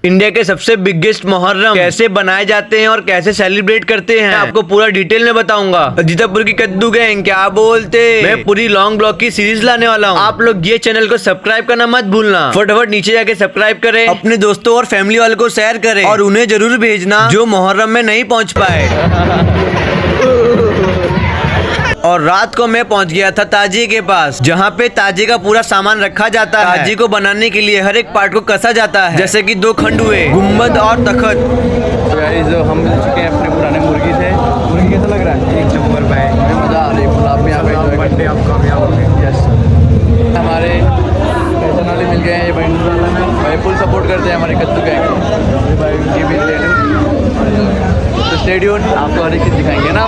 India के सबसे biggest Muharram कैसे बनाए जाते हैं और कैसे सेलिब्रेट करते हैं आपको पूरा डिटेल में बताऊंगा। अजीतापुर की कद्दू गैंग क्या बोलते, मैं पूरी लॉन्ग ब्लॉग की सीरीज लाने वाला हूँ। आप लोग ये चैनल को सब्सक्राइब करना मत भूलना। फटाफट नीचे जाके सब्सक्राइब करें, अपने दोस्तों और फैमिली वालों को शेयर करें और उन्हें जरूर भेजना जो मुहर्रम में नहीं पहुँच पाए। और रात को मैं पहुंच गया था ताजी के पास, जहां पे ताजी का पूरा सामान रखा जाता है। ताजी को बनाने के लिए हर एक पार्ट को कसा जाता है, जैसे कि 2 खंड हुए, गुम्बद और तखत। तो यार जो हम मिल चुके हैं अपने पुराने मुर्गी से। मुर्गी कैसा लग रहा है? एक नंबर भाई, मजा आ रही है। आप यहाँ पे बर्थडे आप कामयाब हो गए। यस, हमारे पैसे वाले मिल गए हैं। ये भाई फुल सपोर्ट करते हैं हमारे कद्दू गैंग भाई, उनकी भी रिलेटिव। तो स्टे ट्यून्ड, आपको हर एक चीज़ दिखाएंगे ना,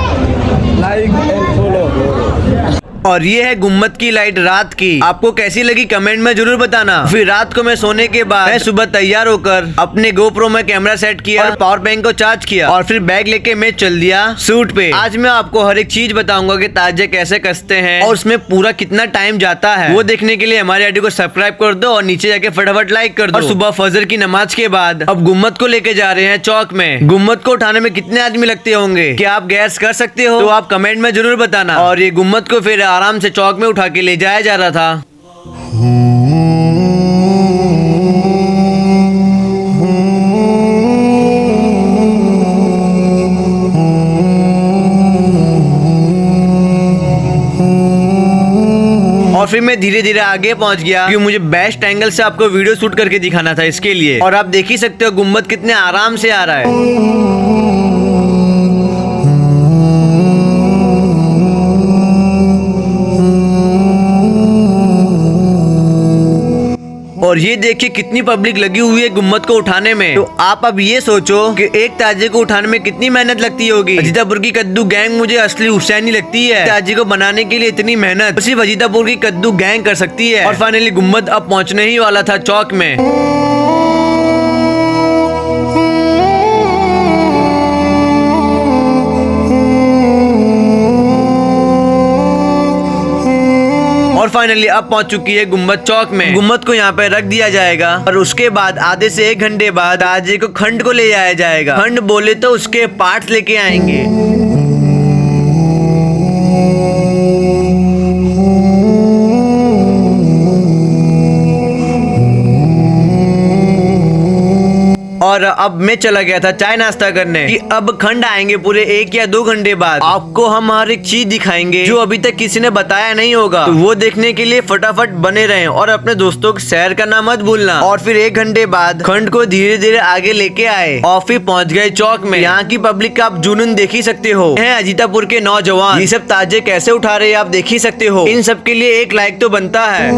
लाइक एंड फॉलो। और ये है गुम्बद की लाइट रात की, आपको कैसी लगी कमेंट में जरूर बताना। फिर रात को मैं सोने के बाद मैं सुबह तैयार होकर अपने गोप्रो में कैमरा सेट किया और पावर बैंक को चार्ज किया और फिर बैग लेके मैं चल दिया शूट पे। आज मैं आपको हर एक चीज बताऊंगा कि ताजे कैसे कसते हैं और उसमें पूरा कितना टाइम जाता है। वो देखने के लिए हमारे आईडी को सब्सक्राइब कर दो और नीचे जाके फटाफट लाइक कर दो। और सुबह फजर की नमाज के बाद अब गुम्बद को लेके जा रहे हैं चौक में। गुम्बद को उठाने में कितने आदमी लगते होंगे, क्या आप गैस कर सकते हो? तो आप कमेंट में जरूर बताना। और ये गुम्बद को फिर आराम से चौक में उठा के ले जाया जा रहा था। और फिर मैं धीरे धीरे आगे पहुंच गया क्योंकि मुझे बेस्ट एंगल से आपको वीडियो शूट करके दिखाना था इसके लिए। और आप देख ही सकते हो गुम्बद कितने आराम से आ रहा है। और ये देखिए कितनी पब्लिक लगी हुई है गुम्बद को उठाने में। तो आप अब ये सोचो कि एक ताजे को उठाने में कितनी मेहनत लगती होगी। अजीतापुर की कद्दू गैंग मुझे असली हुसैनी लगती है। ताजे को बनाने के लिए इतनी मेहनत सिर्फ अजीतापुर की कद्दू गैंग कर सकती है। और फाइनली गुम्बद अब पहुंचने ही वाला था चौक में। और फाइनली अब पहुंच चुकी है गुम्बद चौक में। गुम्बद को यहाँ पे रख दिया जाएगा और उसके बाद आधे से 1 घंटे बाद ताजे को खंड को ले जाया जाएगा। खंड बोले तो उसके पार्ट्स लेके आएंगे। और अब मैं चला गया था चाय नाश्ता करने कि अब खंड आएंगे पूरे 1 या 2 घंटे बाद। आपको हम हर एक चीज दिखाएंगे जो अभी तक किसी ने बताया नहीं होगा। तो वो देखने के लिए फटाफट बने रहें और अपने दोस्तों को शेयर करना मत भूलना। और फिर 1 घंटे बाद खंड को धीरे धीरे आगे लेके आए और फिर पहुंच गए चौक में। यहाँ की पब्लिक का आप जुनून देख ही सकते हो। हैं अजीतापुर के नौजवान, ये सब ताजे कैसे उठा रहे हैं आप देख ही सकते हो। इन सब के लिए 1 लाइक तो बनता है।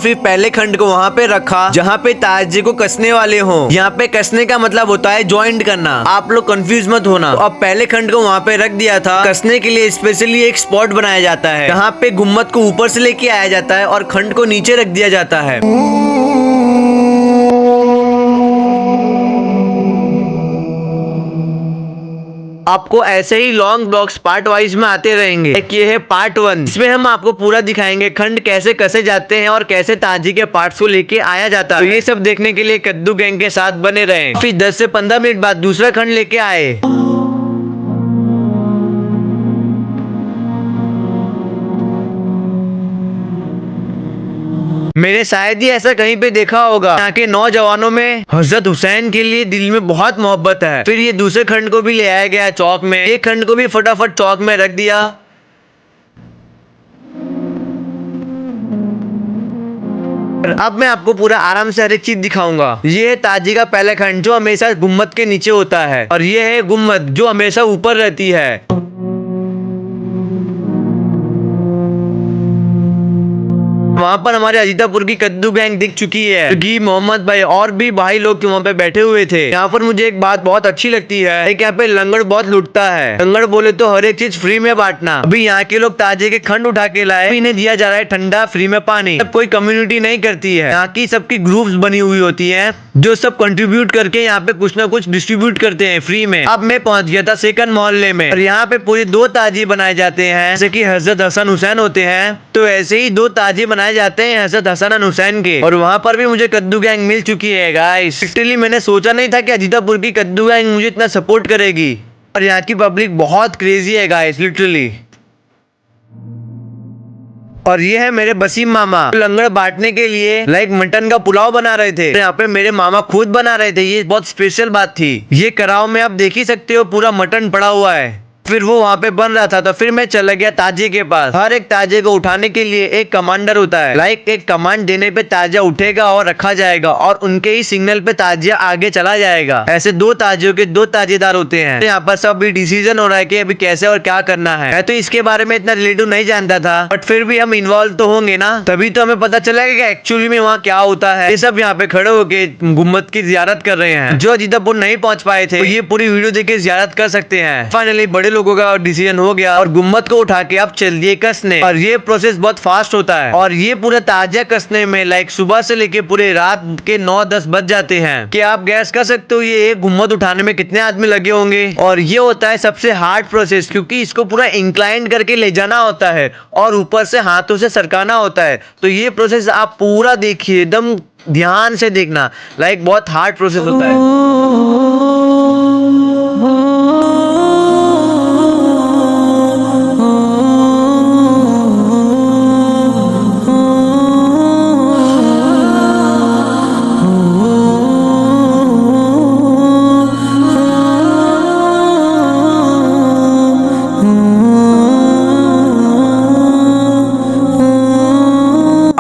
फिर पहले खंड को वहाँ पे रखा जहाँ पे ताजे को कसने वाले हों। यहाँ पे कसने का मतलब होता है ज्वाइंट करना, आप लोग कंफ्यूज मत होना। तो अब पहले खंड को वहाँ पे रख दिया था। कसने के लिए स्पेशली एक स्पॉट बनाया जाता है जहाँ पे गुम्बद को ऊपर से लेके आया जाता है और खंड को नीचे रख दिया जाता है। आपको ऐसे ही लॉन्ग ब्लॉग्स पार्ट वाइज में आते रहेंगे। एक ये है पार्ट 1, इसमें हम आपको पूरा दिखाएंगे खंड कैसे कसे जाते हैं और कैसे ताजी के पार्ट्स को लेके आया जाता है। तो ये सब देखने के लिए कद्दू गैंग के साथ बने रहें। फिर 10 से 15 मिनट बाद दूसरा खंड लेके आए। मैंने शायद ही ऐसा कहीं पे देखा होगा। यहाँ के नौजवानों में हजरत हुसैन के लिए दिल में बहुत मोहब्बत है। फिर ये दूसरे खंड को भी ले आया गया चौक में। एक खंड को भी फटाफट चौक में रख दिया। अब मैं आपको पूरा आराम से हर एक चीज दिखाऊंगा। ये है ताजी का पहला खंड जो हमेशा गुम्बद के नीचे होता है और ये है गुम्बद जो हमेशा ऊपर रहती है। वहाँ पर हमारे अजीतापुर की कद्दू गैंग दिख चुकी है, क्योंकि मोहम्मद भाई और भी भाई लोग वहाँ पे बैठे हुए थे। यहाँ पर मुझे एक बात बहुत अच्छी लगती है, एक यहाँ पे लंगड़ बहुत लुटता है। लंगड़ बोले तो हर एक चीज फ्री में बांटना। अभी यहाँ के लोग ताजे के खंड उठा के लाए, इन्हें दिया जा रहा है ठंडा फ्री में पानी। सब कोई कम्युनिटी नहीं करती है, यहाँ की सबकी ग्रुप्स बनी हुई होती है जो सब कंट्रीब्यूट करके यहाँ पे कुछ ना कुछ डिस्ट्रीब्यूट करते हैं फ्री में। अब मैं पहुंच गया था सेकंड मोहल्ले में और यहाँ पे पूरे 2 ताजी बनाए जाते हैं, जैसे कि हजरत हसन हुसैन होते हैं तो ऐसे ही 2 ताजी बनाए जाते हैं हजरत हसन हुसैन के। और वहाँ पर भी मुझे कद्दू गैंग मिल चुकी है गाइस। लिटरली मैंने सोचा नहीं था कि अजीतापुर की कद्दू गैंग मुझे इतना सपोर्ट करेगी। और यहाँ की पब्लिक बहुत क्रेजी है गाइस, लिटरली। और ये है मेरे बसीम मामा, लंगर बांटने के लिए लाइक मटन का पुलाव बना रहे थे। यहाँ पे मेरे मामा खुद बना रहे थे, ये बहुत स्पेशल बात थी। ये कराव में आप देख ही सकते हो पूरा मटन पड़ा हुआ है। फिर वो वहाँ पे बन रहा था तो फिर मैं चला गया ताजे के पास। हर एक ताजे को उठाने के लिए एक कमांडर होता है, लाइक एक कमांड देने पे ताजा उठेगा और रखा जाएगा और उनके ही सिग्नल पे ताजिया आगे चला जाएगा। ऐसे 2 ताजियों के 2 ताजेदार होते हैं। तो यहाँ पर सब भी डिसीजन हो रहा है कि अभी कैसे और क्या करना है। मैं तो इसके बारे में इतना रिलेटिव नहीं जानता था, बट फिर भी हम इन्वॉल्व तो होंगे ना, तभी तो हमें पता चलेगा कि एक्चुअली में वहाँ क्या होता है। ये सब यहाँ पे खड़े होके गुम्बद की जियारत कर रहे हैं। जो अजीतापुर नहीं पहुंच पाए थे तो ये पूरी वीडियो देख के जियारत कर सकते हैं। फाइनली बड़े लोगों का डिसीजन हो गया और गुम्बद को उठा के अब चल दिए कसने। और ये प्रोसेस बहुत फास्ट होता है और ये पूरा ताजा कसने में लाइक सुबह से लेके पूरे रात के 9-10 बज जाते हैं। कि आप गैस कर सकते हो ये एक गुम्बद उठाने में कितने आदमी लगे होंगे। और ये होता है सबसे हार्ड प्रोसेस, क्योंकि इसको पूरा इंक्लाइन करके ले जाना होता है और ऊपर से हाथों से सरकाना होता है। तो ये प्रोसेस आप पूरा देखिए, एकदम ध्यान से देखना, लाइक बहुत हार्ड प्रोसेस होता है।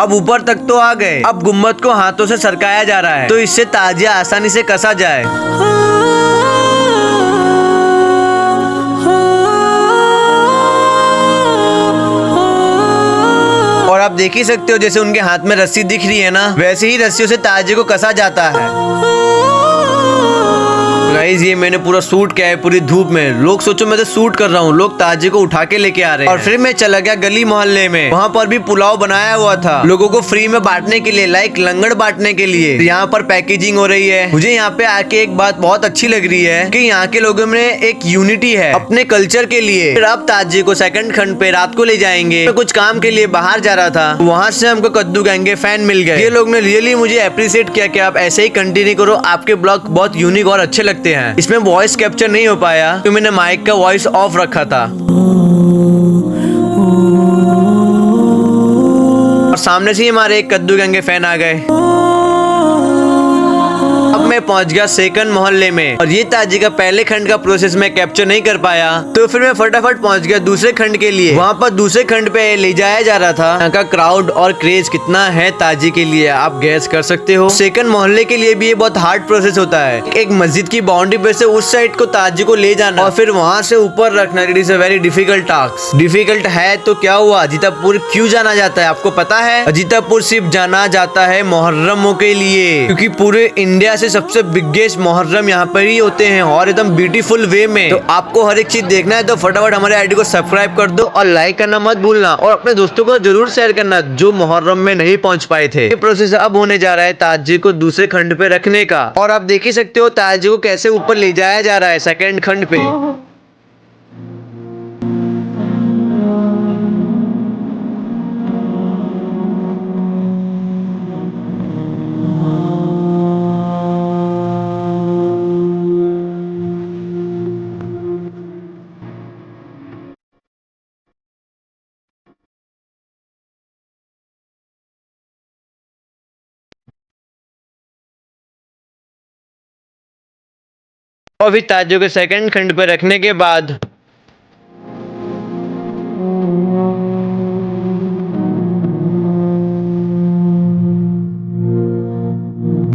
अब ऊपर तक तो आ गए, अब गुम्बद को हाथों से सरकाया जा रहा है तो इससे ताजिया आसानी से कसा जाए। और आप देख ही सकते हो जैसे उनके हाथ में रस्सी दिख रही है ना, वैसे ही रस्सियों से ताजे को कसा जाता है। गाइस ये मैंने पूरा सूट किया है पूरी धूप में। लोग सोचो मैं तो सूट कर रहा हूँ, लोग ताजे को उठा के लेके आ रहे हैं। और फिर मैं चला गया गली मोहल्ले में, वहाँ पर भी पुलाव बनाया हुआ था लोगों को फ्री में बांटने के लिए, लाइक लंगड़ बांटने के लिए। यहाँ पर पैकेजिंग हो रही है। मुझे यहाँ पे आके एक बात बहुत अच्छी लग रही है कि यहाँ के लोगों में एक यूनिटी है अपने कल्चर के लिए। फिर अब ताजे को सेकंड खंड पे रात को ले जाएंगे। मैं कुछ काम के लिए बाहर जा रहा था, वहाँ से हमको कद्दू गैंग के फैन मिल गए। ये लोग ने रियली मुझे अप्रिशिएट किया कि आप ऐसे ही कंटिन्यू करो, आपके ब्लॉग बहुत यूनिक और अच्छे लगते हैं। इसमें वॉइस कैप्चर नहीं हो पाया तो मैंने माइक का वॉइस ऑफ रखा था। और सामने से ही हमारे एक कद्दू गैंग के फैन आ गए। अब मैं पहुंच गया सेकंड मोहल्ले में और ये ताजी का पहले खंड का प्रोसेस मैं कैप्चर नहीं कर पाया, तो फिर मैं फटाफट पहुंच गया दूसरे खंड के लिए। वहाँ पर दूसरे खंड पे ले जाया जा रहा था। यहाँ का क्राउड और क्रेज कितना है ताजी के लिए आप गैस कर सकते हो। सेकंड मोहल्ले के लिए भी ये बहुत हार्ड प्रोसेस होता है। एक मस्जिद की बाउंड्री पे से उस साइड को ताजी को ले जाना और फिर वहाँ से ऊपर रखना, it is a very difficult task. Difficult है तो क्या हुआ, अजीतापुर क्यों जाना जाता है आपको पता है? अजीतापुर सिर्फ जाना जाता है मुहर्रमों के लिए, क्योंकि पूरे इंडिया से सबसे बिगेस्ट मुहर्रम यहाँ पर ही होते हैं और एकदम ब्यूटीफुल वे में। तो आपको हर एक चीज देखना है तो फटाफट हमारे आईडी को सब्सक्राइब कर दो और लाइक करना मत भूलना और अपने दोस्तों को जरूर शेयर करना जो मुहर्रम में नहीं पहुंच पाए थे। ये प्रोसेस अब होने जा रहा है ताजी को दूसरे खंड पे रखने का। और आप देख ही सकते हो ताजी को कैसे ऊपर ले जाया जा रहा है सेकंड खंड पे। और फिर ताजों के सेकंड खंड पर रखने के बाद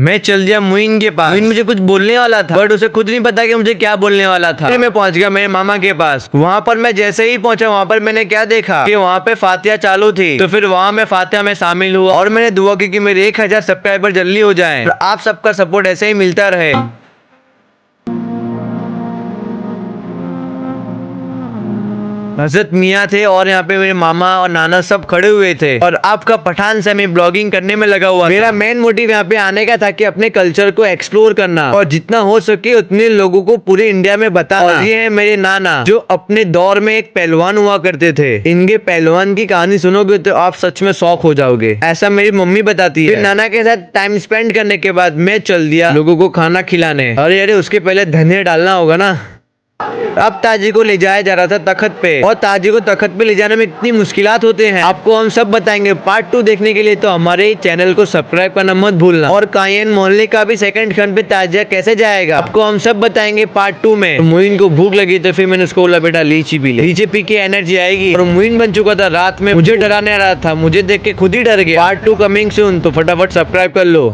मैं चल दिया मुइन के पास। मुइन मुझे कुछ बोलने वाला था बट उसे खुद नहीं पता कि मुझे क्या बोलने वाला था। फिर मैं पहुंच गया मेरे मामा के पास। वहाँ पर मैं जैसे ही पहुंचा वहाँ पर मैंने क्या देखा कि वहाँ पे फातिहा चालू थी। तो फिर वहाँ मैं फातिहा में शामिल हुआ और मैंने दुआ की कि मेरे 1000 सब्सक्राइबर जल्दी हो जाए और आप सबका सपोर्ट ऐसे ही मिलता रहे। हजरत मियाँ थे और यहाँ पे मेरे मामा और नाना सब खड़े हुए थे और आपका पठान से मैं ब्लॉगिंग करने में लगा हुआ। मेरा मेन मोटिव यहाँ पे आने का था कि अपने कल्चर को एक्सप्लोर करना और जितना हो सके उतने लोगों को पूरे इंडिया में बताना। और ये है मेरे नाना जो अपने दौर में एक पहलवान हुआ करते थे। इनके पहलवान की कहानी सुनोगे तो आप सच में शौक हो जाओगे, ऐसा मेरी मम्मी बताती है। फिर नाना के साथ टाइम स्पेंड करने के बाद मैं चल दिया लोगों को खाना खिलाने। अरे उसके पहले धनिया डालना होगा ना। अब ताजी को ले जाया जा रहा था तखत पे और ताजी को तखत पे ले जाने में इतनी मुश्किलात होते हैं आपको हम सब बताएंगे। पार्ट 2 देखने के लिए तो हमारे चैनल को सब्सक्राइब करना मत भूलना। और कायन मोहल्ले का भी सेकंड खंड पे ताजिया कैसे जाएगा आपको हम सब बताएंगे पार्ट 2 में। मुइन को भूख लगी तो फिर मैंने उसको बोला बेटा लीची पी ले, लीची पी के एनर्जी आएगी। और मुइन बन चुका था रात में, मुझे डराने आ रहा था, मुझे देख के खुद ही डर गया। पार्ट 2 कमिंग सून, तो फटाफट सब्सक्राइब कर लो।